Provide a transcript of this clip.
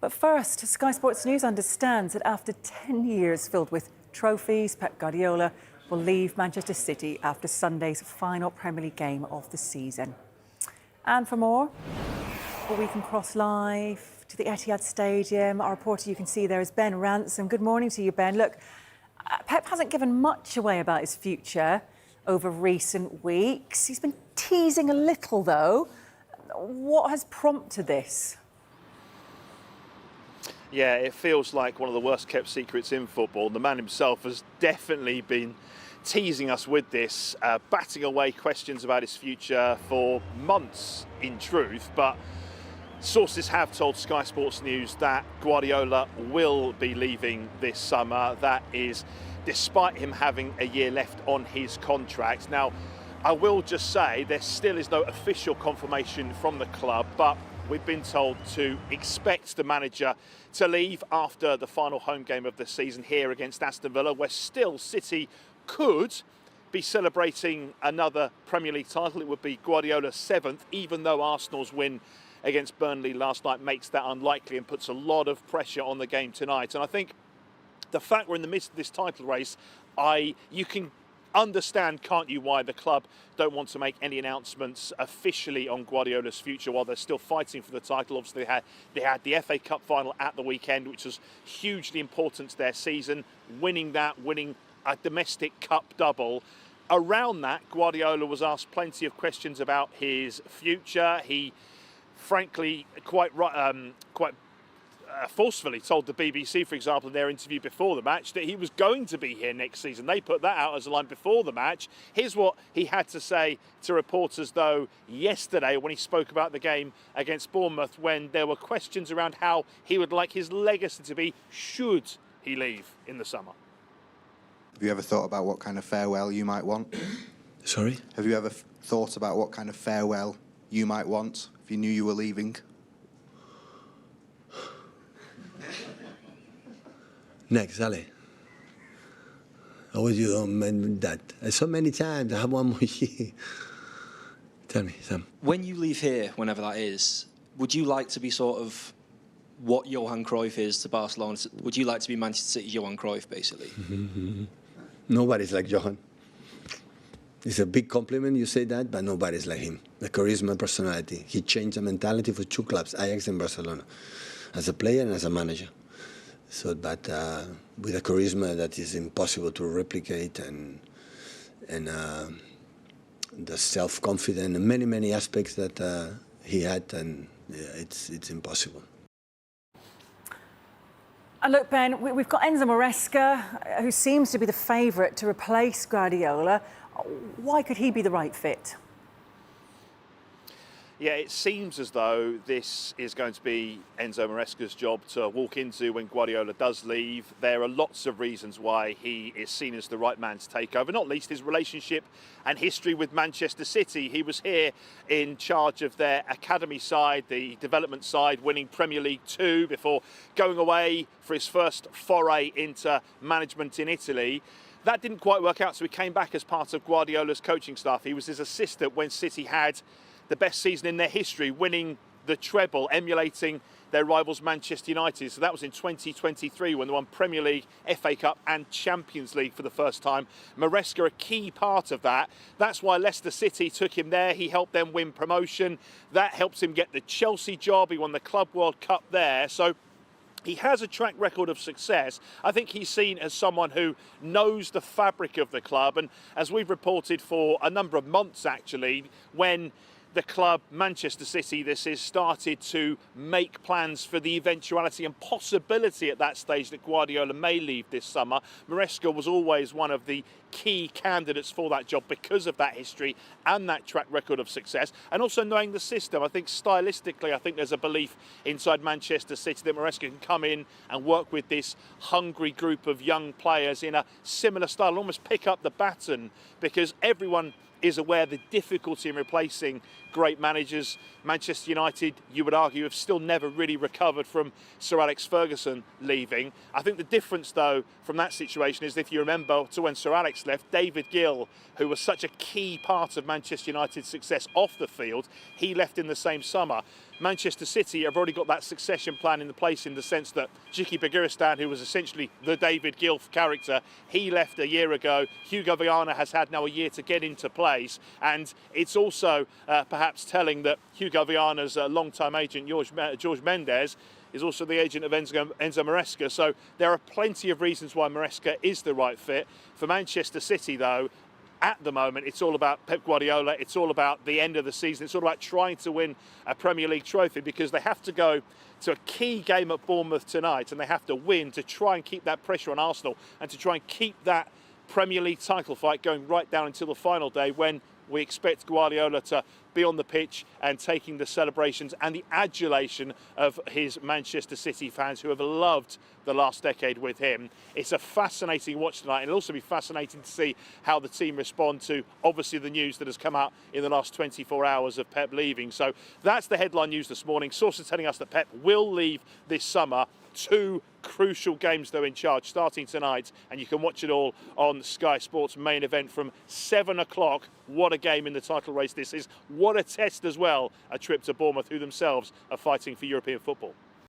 But first, Sky Sports News understands that after 10 years filled with trophies, Pep Guardiola will leave Manchester City after Sunday's final Premier League game of the season. And for more, we can cross live to the Etihad Stadium. Our reporter you can see there is Ben Ransom. Good morning to you, Ben. Look, Pep hasn't given much away about his future over recent weeks. He's been teasing a little, though. What has prompted this? Yeah, it feels like one of the worst kept secrets in football. The man himself has definitely been teasing us with this, batting away questions about his future for months, in truth. But sources have told Sky Sports News that Guardiola will be leaving this summer. That is despite him having a year left on his contract. Now, I will just say there still is no official confirmation from the club, but we've been told to expect the manager to leave after the final home game of the season here against Aston Villa, where still City could be celebrating another Premier League title. It would be Guardiola's 7th, even though Arsenal's win against Burnley last night makes that unlikely and puts a lot of pressure on the game tonight. And I think the fact we're in the midst of this title race, you can understand, can't you, why the club don't want to make any announcements officially on Guardiola's future while they're still fighting for the title. Obviously, they had the FA Cup final at the weekend, which was hugely important to their season. Winning a domestic cup double. Around that, Guardiola was asked plenty of questions about his future. He, frankly, quite forcefully told the BBC, for example, in their interview before the match, that he was going to be here next season. They put that out as a line before the match. Here's what he had to say to reporters, though, yesterday when he spoke about the game against Bournemouth, when there were questions around how he would like his legacy to be should he leave in the summer. Have you ever thought about what kind of farewell you might want? Sorry? Have you ever thought about what kind of farewell you might want if you knew you were leaving? Next, Ali. How would you amend that? So many times, I have one more year. Tell me, Sam. When you leave here, whenever that is, would you like to be sort of what Johan Cruyff is to Barcelona? Would you like to be Manchester City's Johan Cruyff, basically? Nobody's like Johan. It's a big compliment you say that, but nobody's like him. The charisma, personality. He changed the mentality for two clubs, Ajax and Barcelona, as a player and as a manager. So, but with a charisma that is impossible to replicate, and the self-confidence, and many aspects that he had, and it's impossible. And look, Ben, we've got Enzo Maresca, who seems to be the favourite to replace Guardiola. Why could he be the right fit? Yeah, it seems as though this is going to be Enzo Maresca's job to walk into when Guardiola does leave. There are lots of reasons why he is seen as the right man to take over, not least his relationship and history with Manchester City. He was here in charge of their academy side, the development side, winning Premier League 2 before going away for his first foray into management in Italy. That didn't quite work out, so he came back as part of Guardiola's coaching staff. He was his assistant when City had the best season in their history, winning the treble, emulating their rivals Manchester United. So that was in 2023 when they won Premier League, FA Cup and Champions League for the first time. Maresca, a key part of that. That's why Leicester City took him there. He helped them win promotion. That helps him get the Chelsea job. He won the Club World Cup there. So he has a track record of success. I think he's seen as someone who knows the fabric of the club. And as we've reported for a number of months, actually, when the club, Manchester City, this is, started to make plans for the eventuality and possibility at that stage that Guardiola may leave this summer. Maresca was always one of the key candidates for that job because of that history and that track record of success, and also knowing the system. I think stylistically, I think there's a belief inside Manchester City that Maresca can come in and work with this hungry group of young players in a similar style, almost pick up the baton, because everyone is aware of the difficulty in replacing great managers. Manchester United, you would argue, have still never really recovered from Sir Alex Ferguson leaving. I think the difference, though, from that situation is, if you remember, to when Sir Alex left, David Gill, who was such a key part of Manchester United's success off the field, he left in the same summer. Manchester City have already got that succession plan in place, in the sense that Djiki Begiristain, who was essentially the David Gill character, he left a year ago. Hugo Viana has had now a year to get into place, and it's also perhaps telling that Hugo Viana's long-time agent, George Mendes, is also the agent of Enzo Maresca. So there are plenty of reasons why Maresca is the right fit. For Manchester City, though, at the moment, it's all about Pep Guardiola. It's all about the end of the season. It's all about trying to win a Premier League trophy, because they have to go to a key game at Bournemouth tonight, and they have to win to try and keep that pressure on Arsenal, and to try and keep that Premier League title fight going right down until the final day, when we expect Guardiola to be on the pitch and taking the celebrations and the adulation of his Manchester City fans, who have loved the last decade with him. It's a fascinating watch tonight, and it'll also be fascinating to see how the team respond to, obviously, the news that has come out in the last 24 hours of Pep leaving. So that's the headline news this morning. Sources telling us that Pep will leave this summer. 2 crucial games, though, in charge, starting tonight, and you can watch it all on Sky Sports main event from 7 o'clock. What a game in the title race this is. What a test as well, a trip to Bournemouth, who themselves are fighting for European football.